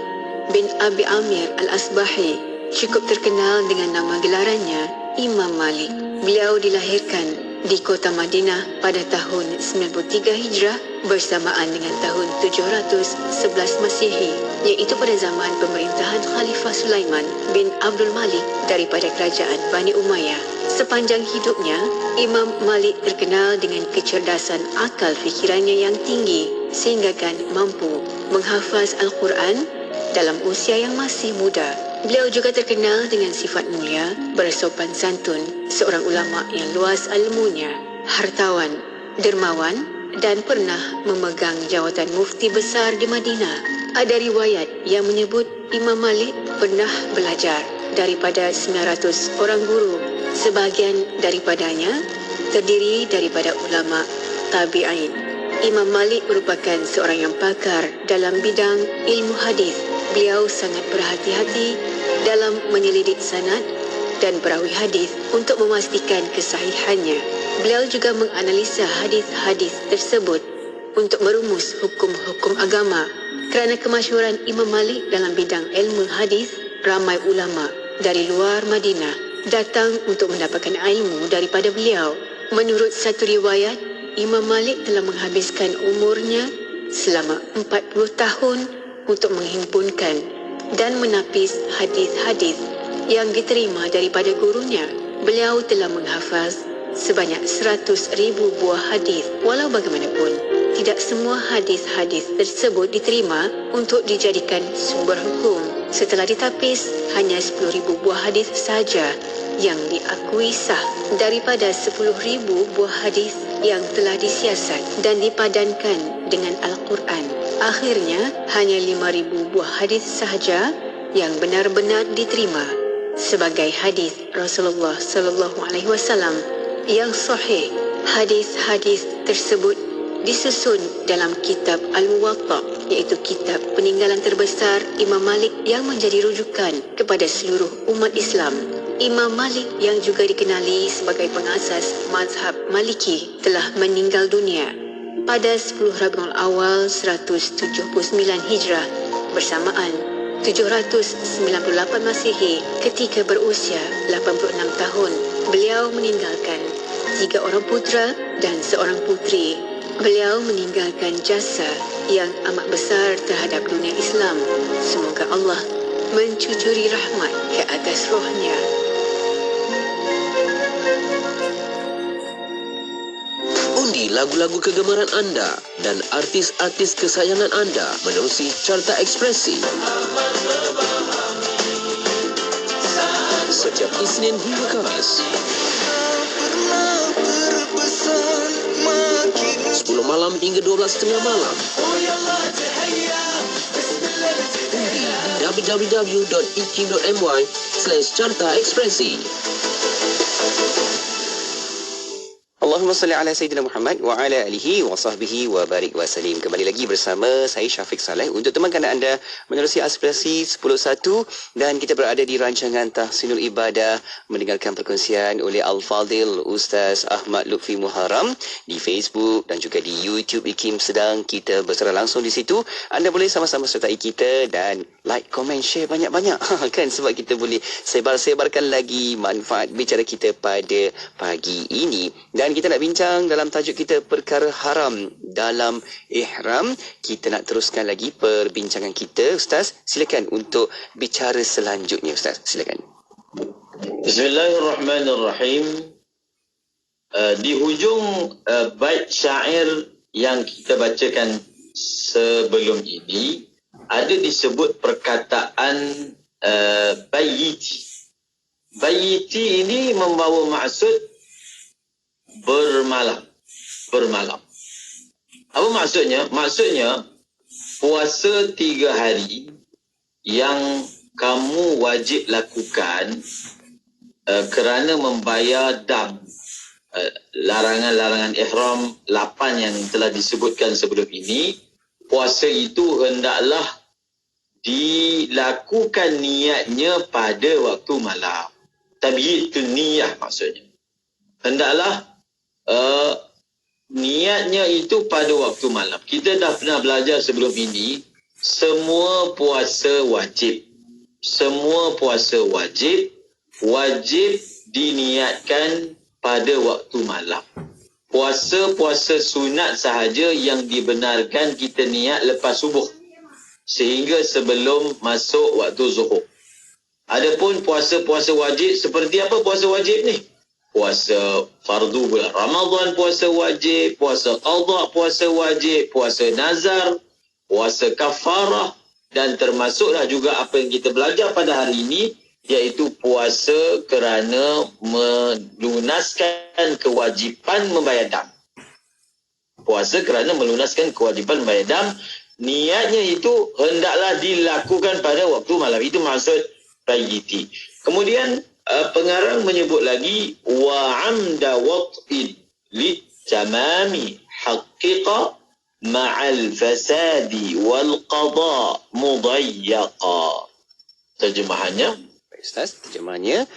bin Abi Amir Al-Asbahi cukup terkenal dengan nama gelarannya Imam Malik. Beliau dilahirkan di kota Madinah pada tahun 93 Hijrah bersamaan dengan tahun 711 Masihi, iaitu pada zaman pemerintahan Khalifah Sulaiman bin Abdul Malik daripada kerajaan Bani Umayyah. Sepanjang hidupnya, Imam Malik terkenal dengan kecerdasan akal fikirannya yang tinggi sehinggakan mampu menghafaz Al-Quran dalam usia yang masih muda. Beliau juga terkenal dengan sifat mulia, bersopan santun, seorang ulama yang luas ilmunya, hartawan, dermawan dan pernah memegang jawatan mufti besar di Madinah. Ada riwayat yang menyebut Imam Malik pernah belajar daripada 900 orang guru. Sebahagian daripadanya terdiri daripada ulama tabi'in. Imam Malik merupakan seorang yang pakar dalam bidang ilmu hadis. Beliau sangat berhati-hati dalam menyelidik sanad dan perawi hadis untuk memastikan kesahihannya. Beliau juga menganalisa hadis-hadis tersebut untuk merumus hukum-hukum agama. Kerana kemasyhuran Imam Malik dalam bidang ilmu hadis, ramai ulama dari luar Madinah datang untuk mendapatkan ilmu daripada beliau. Menurut satu riwayat, Imam Malik telah menghabiskan umurnya selama 40 tahun untuk menghimpunkan dan menapis hadis-hadis yang diterima daripada gurunya. Beliau telah menghafaz sebanyak 100,000 buah hadis. Walau bagaimanapun, tidak semua hadis-hadis tersebut diterima untuk dijadikan sumber hukum. Setelah ditapis, hanya 10,000 buah hadis saja yang diakui sah daripada 10,000 buah hadis yang telah disiasat dan dipadankan dengan Al-Quran. Akhirnya, hanya 5,000 buah hadis sahaja yang benar-benar diterima sebagai hadis Rasulullah sallallahu alaihi wasallam yang sahih. Hadis-hadis tersebut disusun dalam kitab Al-Muwatta, iaitu kitab peninggalan terbesar Imam Malik yang menjadi rujukan kepada seluruh umat Islam. Imam Malik yang juga dikenali sebagai pengasas mazhab Maliki telah meninggal dunia pada 10 Rabiul Awal 179 Hijrah bersamaan 798 Masihi ketika berusia 86 tahun. Beliau meninggalkan 3 orang putera dan seorang putri. Beliau meninggalkan jasa yang amat besar terhadap dunia Islam. Semoga Allah mencucuri rahmat ke atas rohnya. Undi lagu-lagu kegemaran anda dan artis-artis kesayangan anda menerusi Carta Ekspresi. Setiap Isnin hingga Khamis. 10 malam hingga 12:30 malam. Undi www.ikim.my/Carta Ekspresi. Allahumma salli ala Sayyidina Muhammad wa ala alihi wa sahbihi wa barik wa salim. Kembali lagi bersama saya Syafiq Saleh untuk temankan anda menerusi aspirasi 10.1 dan kita berada di rancangan Tahsinul Ibadah mendengarkan perkongsian oleh Al-Fadil Ustaz Ahmad Lutfi Muharram di Facebook dan juga di YouTube IKIM sedang kita bersara langsung di situ. Anda boleh sama-sama sertai kita dan like, komen, share banyak-banyak kan, sebab kita boleh sebar-sebarkan lagi manfaat bicara kita pada pagi ini. Dan kita nak bincang dalam tajuk kita perkara haram dalam ihram. Kita nak teruskan lagi perbincangan kita. Ustaz, silakan untuk bicara selanjutnya. Ustaz, silakan. Bismillahirrahmanirrahim. Di hujung bait syair yang kita bacakan sebelum ini ada disebut perkataan bayyiti. Bayyiti ini membawa maksud bermalam. Apa maksudnya? Maksudnya puasa 3 hari yang kamu wajib lakukan kerana membayar dam. Larangan-larangan ihram 8 yang telah disebutkan sebelum ini, puasa itu hendaklah dilakukan niatnya pada waktu malam. Tabiitun niyah maksudnya. Hendaklah niatnya itu pada waktu malam. Kita dah pernah belajar sebelum ini, semua puasa wajib. Semua puasa wajib diniatkan pada waktu malam. Puasa-puasa sunat sahaja yang dibenarkan kita niat lepas subuh sehingga sebelum masuk waktu zuhur. Adapun puasa-puasa wajib, seperti apa puasa wajib ni? Puasa fardu bulan Ramadan puasa wajib, puasa qadha puasa wajib, puasa nazar, puasa kafarah, dan termasuklah juga apa yang kita belajar pada hari ini, iaitu puasa kerana melunaskan kewajipan membayar dam. Puasa kerana melunaskan kewajipan membayar dam, niatnya itu hendaklah dilakukan pada waktu malam. Itu maksud bayyiti. Kemudian pengarang menyebut lagi wa amda wat'id litamami haqiqa ma'al fasadi wal qada mudayyaqa. Terjemahannya, Ustaz, terjemahannya,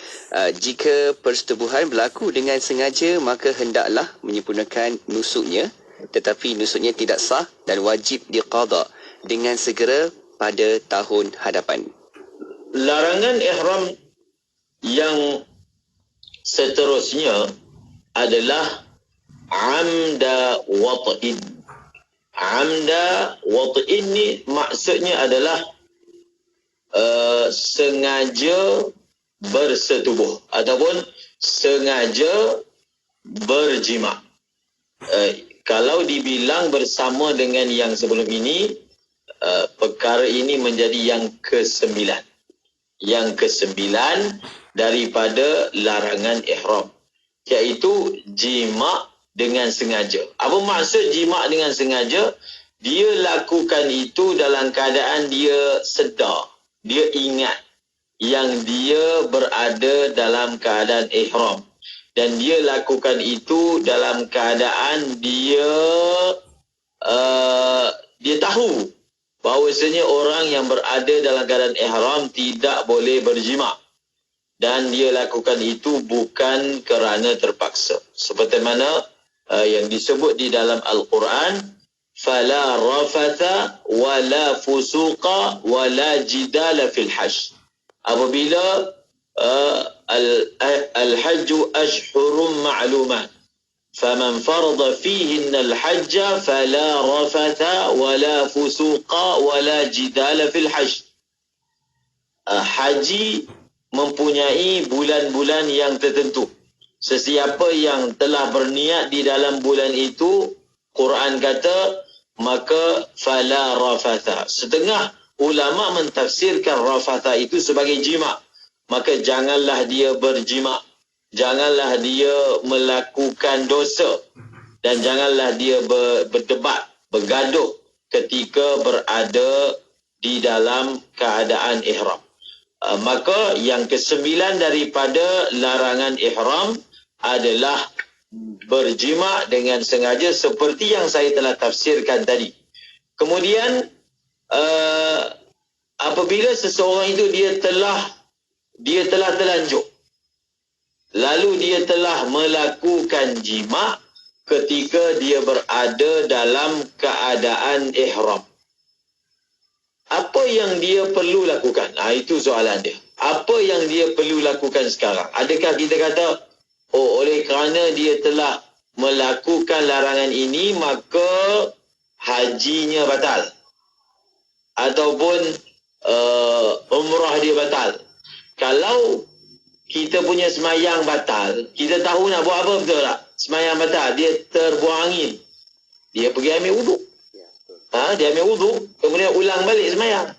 jika persetubuhan berlaku dengan sengaja, maka hendaklah menyempurnakan nusuknya, tetapi nusuknya tidak sah dan wajib diqada dengan segera pada tahun hadapan. Larangan ihram yang seterusnya adalah amda wat'in. Amda wat'in ni maksudnya adalah sengaja bersetubuh ataupun sengaja berjima. Kalau dibilang bersama dengan yang sebelum ini, perkara ini menjadi yang ke-9. Yang ke-9 daripada larangan ihram, iaitu jima dengan sengaja. Apa maksud jima dengan sengaja? Dia lakukan itu dalam keadaan dia sedar, dia ingat yang dia berada dalam keadaan ihram, dan dia lakukan itu dalam keadaan dia tahu bahawasanya orang yang berada dalam keadaan ihram tidak boleh berjima, dan dia lakukan itu bukan kerana terpaksa. Seperti mana yang disebut di dalam Al-Quran, fala rafatha wala fusuqa wala jidala fil hajj. Apabila al-hajju ashhurum ma'lumat, faman farada fihinna al-hajja fala rafatha wala fusuqa wala jidala fil hajj. Haji mempunyai bulan-bulan yang tertentu. Sesiapa yang telah berniat di dalam bulan itu, Quran kata, maka fala rafatha. Setengah ulama mentafsirkan rafatha itu sebagai jima. Maka janganlah dia berjima, janganlah dia melakukan dosa, dan janganlah dia berdebat, bergaduh ketika berada di dalam keadaan ihram. Maka yang ke-9 daripada larangan ihram adalah berjima dengan sengaja, seperti yang saya telah tafsirkan tadi. Kemudian apabila seseorang itu dia telah terlanjur, lalu dia telah melakukan jima ketika dia berada dalam keadaan ihram, apa yang dia perlu lakukan? Itu soalan dia. Apa yang dia perlu lakukan sekarang? Adakah kita kata, oleh kerana dia telah melakukan larangan ini, maka hajinya batal, ataupun umrah dia batal? Kalau kita punya semayang batal, kita tahu nak buat apa, betul tak? Semayang batal, dia terbuang angin, dia pergi ambil wuduk. Dia ambil wuduk, kemudian ulang balik semayang,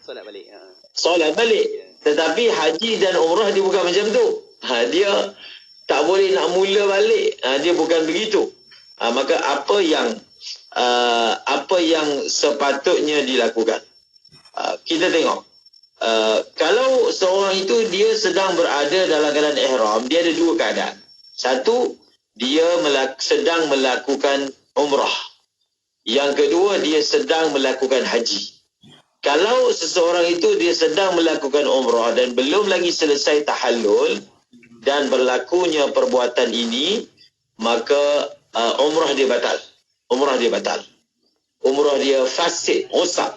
solat balik. Tetapi haji dan umrah dia bukan macam tu. Dia tak boleh nak mula balik. Dia bukan begitu. Maka apa yang apa yang sepatutnya dilakukan. Kita tengok. Kalau seorang itu dia sedang berada dalam keadaan ihram, dia ada dua keadaan. Satu, dia sedang melakukan umrah. Yang kedua, dia sedang melakukan haji. Kalau seseorang itu dia sedang melakukan umrah dan belum lagi selesai tahallul dan berlakunya perbuatan ini, maka umrah dia batal. Umrah dia batal. Umrah dia fasid, rosak.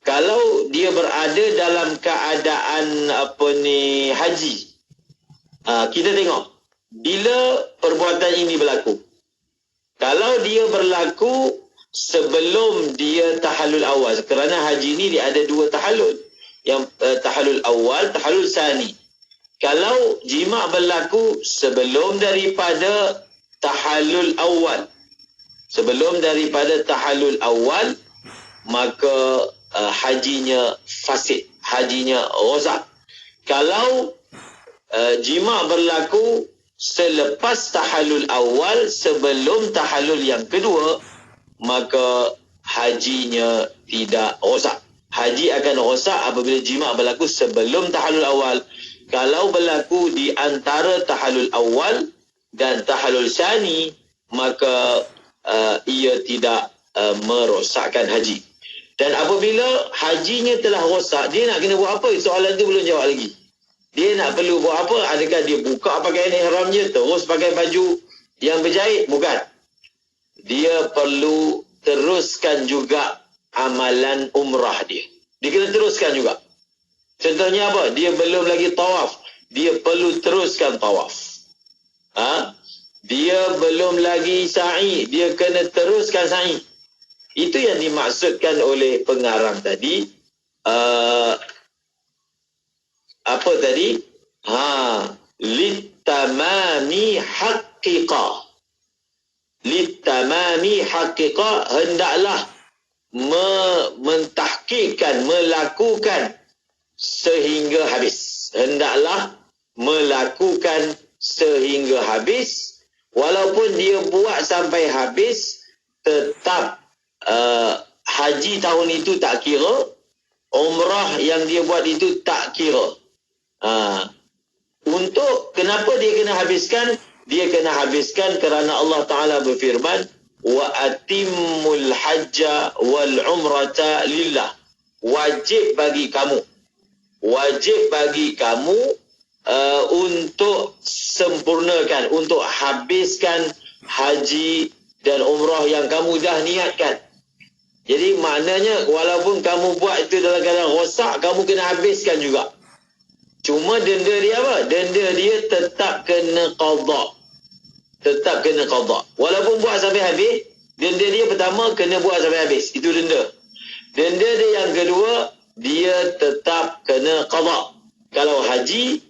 Kalau dia berada dalam keadaan haji, kita tengok bila perbuatan ini berlaku. Kalau dia berlaku sebelum dia tahallul awal, kerana haji ini dia ada dua tahallul. Yang tahallul awal, tahallul sani. Kalau jima' berlaku sebelum daripada tahallul awal, maka hajinya fasid, hajinya rosak. Kalau jima' berlaku selepas tahallul awal sebelum tahallul yang kedua, maka hajinya tidak rosak. Haji akan rosak apabila jima' berlaku sebelum tahallul awal. Kalau berlaku di antara tahallul awal dan tahallul sani, maka ia tidak merosakkan haji. Dan apabila hajinya telah rosak, dia nak kena buat apa? Soalan itu belum jawab lagi. Dia nak perlu buat apa? Adakah dia buka pakaian ihramnya terus pakai baju yang berjahit? Bukan. Dia perlu teruskan juga amalan umrah dia. Dia kena teruskan juga. Contohnya apa? Dia belum lagi tawaf. Dia perlu teruskan tawaf. Dia belum lagi sa'i. Dia kena teruskan sa'i. Itu yang dimaksudkan oleh pengarang tadi. Apa tadi? Litamami haqiqah. Litamami haqiqah, hendaklah mentahqiqkan, melakukan sehingga habis. Hendaklah melakukan sehingga habis. Walaupun dia buat sampai habis, tetap haji tahun itu tak kira, umrah yang dia buat itu tak kira. Untuk kenapa dia kena habiskan? Dia kena habiskan kerana Allah Ta'ala berfirman, wa atimmul hajja wal umrata lillah. Wajib bagi kamu untuk sempurnakan, untuk habiskan haji dan umrah yang kamu dah niatkan. Jadi maknanya walaupun kamu buat itu dalam keadaan rosak, kamu kena habiskan juga. Cuma denda dia apa? Denda dia tetap kena qadha. Tetap kena qadha. Walaupun buat sampai habis, denda dia pertama kena buat sampai habis. Itu denda. Denda dia yang kedua, dia tetap kena qadha. Kalau haji,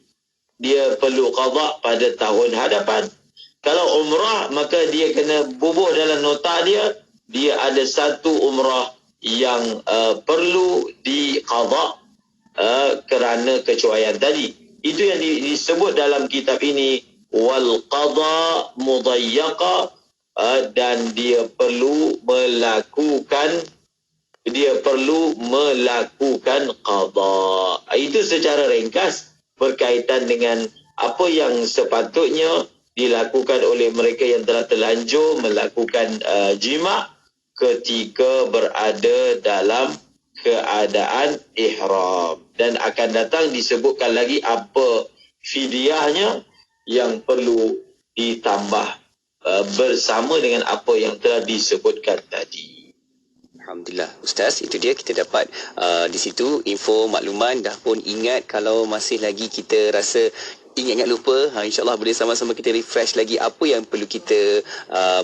dia perlu qadha pada tahun hadapan. Kalau umrah, maka dia kena bubuh dalam nota dia, dia ada satu umrah yang perlu diqadha kerana kecuaian tadi. Itu yang disebut dalam kitab ini, wal qadha mudayyaqa, dan dia perlu melakukan qadha. Itu secara ringkas berkaitan dengan apa yang sepatutnya dilakukan oleh mereka yang telah terlanjur melakukan jima' ketika berada dalam keadaan ihram. Dan akan datang disebutkan lagi apa fidyahnya yang perlu ditambah bersama dengan apa yang telah disebutkan tadi. Alhamdulillah Ustaz, itu dia kita dapat di situ info makluman. Dah pun ingat, kalau masih lagi kita rasa ingat lupa, insyaAllah boleh sama-sama kita refresh lagi apa yang perlu kita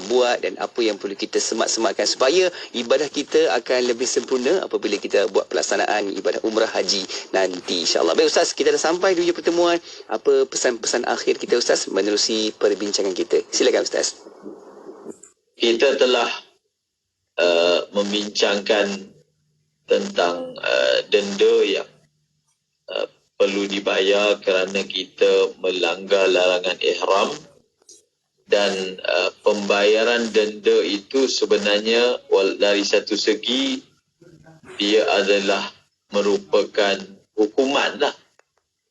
buat dan apa yang perlu kita semak-semakkan supaya ibadah kita akan lebih sempurna apabila kita buat pelaksanaan ibadah umrah haji nanti, insyaAllah. Baik Ustaz, kita dah sampai di hujung pertemuan. Apa pesan-pesan akhir kita Ustaz menerusi perbincangan kita? Silakan Ustaz. Kita telah membincangkan tentang denda yang perlu dibayar kerana kita melanggar larangan ihram, Dan pembayaran denda itu sebenarnya dari satu segi dia adalah merupakan hukuman lah.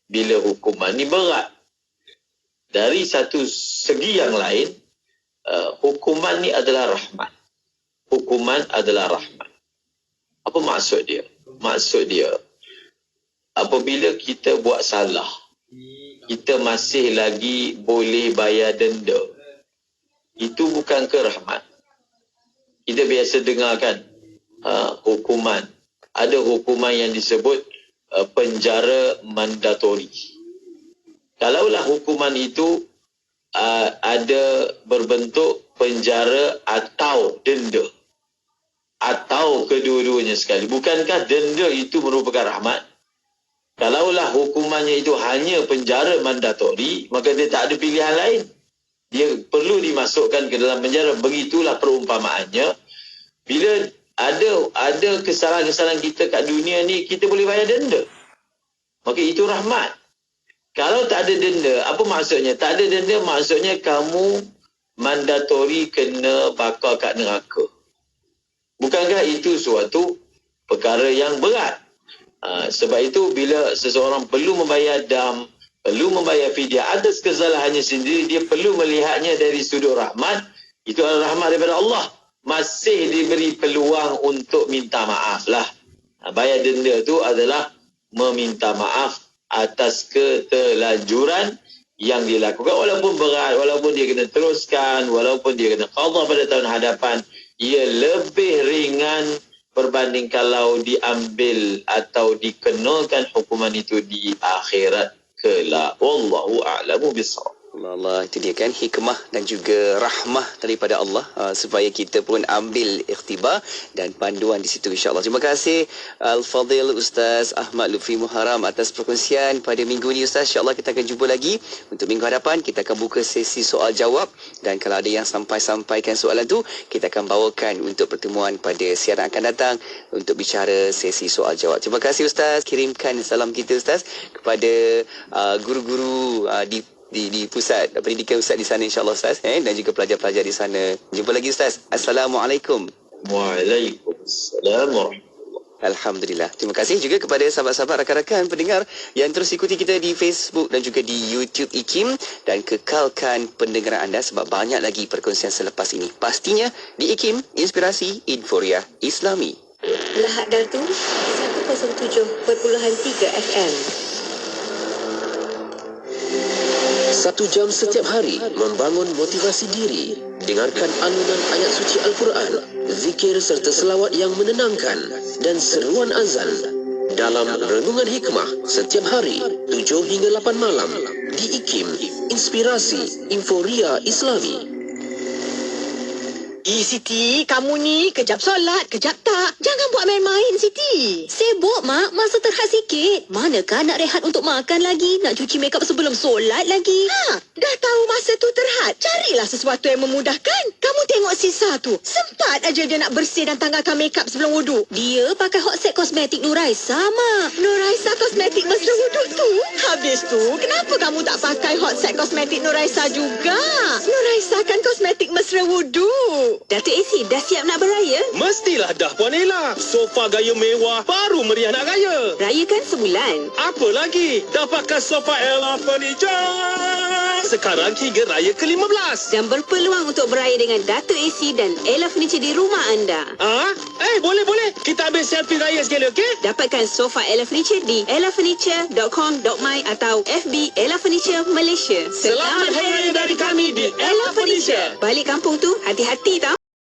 Bila hukuman ni berat. Dari satu segi yang lain, hukuman ni adalah rahmat. Hukuman adalah rahmat. Apa maksud dia? Maksud dia, apabila kita buat salah, kita masih lagi boleh bayar denda. Itu bukan ke rahmat. Kita biasa dengar kan, hukuman. Ada hukuman yang disebut penjara mandatori. Kalaulah hukuman itu ada berbentuk penjara atau denda, atau kedua-duanya sekali. Bukankah denda itu merupakan rahmat? Kalaulah hukumannya itu hanya penjara mandatori, maka dia tak ada pilihan lain. Dia perlu dimasukkan ke dalam penjara. Begitulah perumpamaannya. Bila ada kesalahan-kesalahan kita kat dunia ni, kita boleh bayar denda. Maka itu rahmat. Kalau tak ada denda, apa maksudnya? Tak ada denda maksudnya kamu mandatori kena bakar kat neraka. Bukankah itu suatu perkara yang berat? Sebab itu bila seseorang perlu membayar dam, perlu membayar fidyah atas kesalahannya sendiri, dia perlu melihatnya dari sudut rahmat. Itu adalah rahmat daripada Allah. Masih diberi peluang untuk minta maaf lah. Bayar denda itu adalah meminta maaf atas keterlanjuran yang dilakukan. Walaupun berat, walaupun dia kena teruskan, walaupun dia kena qadha pada tahun hadapan, ia lebih ringan berbanding kalau diambil atau dikenakan hukuman itu di akhirat kelak. Wallahu a'lamu bissawab. Allah, itu dia kan hikmah dan juga rahmah daripada Allah supaya kita pun ambil ikhtibar dan panduan di situ, insya-Allah. Terima kasih Al-Fadhil Ustaz Ahmad Lutfi Muharram atas perkongsian pada minggu ini, Ustaz. Insya-Allah kita akan jumpa lagi untuk minggu hadapan. Kita akan buka sesi soal jawab, dan kalau ada yang sampaikan soalan tu, kita akan bawakan untuk pertemuan pada siaran akan datang untuk bicara sesi soal jawab. Terima kasih, Ustaz. Kirimkan salam kita, Ustaz, kepada guru-guru di pusat pendidikan Ustaz di sana, insya-Allah, Ustaz, dan juga pelajar-pelajar di sana. Jumpa lagi, Ustaz. Assalamualaikum. Waalaikumsalam warahmatullahi. Alhamdulillah. Terima kasih juga kepada sahabat-sahabat, rakan-rakan pendengar yang terus ikuti kita di Facebook dan juga di YouTube IKIM, dan kekalkan pendengaran anda sebab banyak lagi perkongsian selepas ini. Pastinya di IKIM, Inspirasi Inforia Islami. Lahad Dartu 107.3 FM. 1 jam setiap hari membangun motivasi diri. Dengarkan alunan ayat suci Al-Quran, zikir serta selawat yang menenangkan, dan seruan azan dalam Renungan Hikmah setiap hari 7 hingga 8 malam di IKIM, Inspirasi Inforia Islami. Siti, kamu ni kejap solat, kejap tak. Jangan buat main-main, Siti. Sibuk, Mak. Masa terhad sikit. Manakah nak rehat untuk makan lagi? Nak cuci makeup sebelum solat lagi? Dah tahu masa tu terhad. Carilah sesuatu yang memudahkan. Kamu tengok Sisa tu. Sempat aja dia nak bersih dan tanggalkan makeup sebelum wuduk. Dia pakai Hot Set Kosmetik Nuraisa, Mak. Nuraisa Kosmetik mesra wuduk tu? Habis tu, kenapa kamu tak pakai Hot Set Kosmetik Nuraisa juga? Nuraisa kan kosmetik mesra wuduk. Datuk AC dah siap nak beraya? Mestilah dah, Puan Ella. Sofa gaya mewah, baru meriah nak raya. Rayakan sebulan. Apa lagi? Dapatkan sofa Ella Furniture sekarang hingga raya ke-15. Dan berpeluang untuk beraya dengan Datuk AC dan Ella Furniture di rumah anda. Boleh. Kita ambil selfie raya sekali, okey? Dapatkan sofa Ella Furniture di ellafurniture.com.my atau FB Ella Furniture Malaysia. Selamat Hari Raya dari kami di Ella Furniture. Balik kampung tu, hati-hati tau.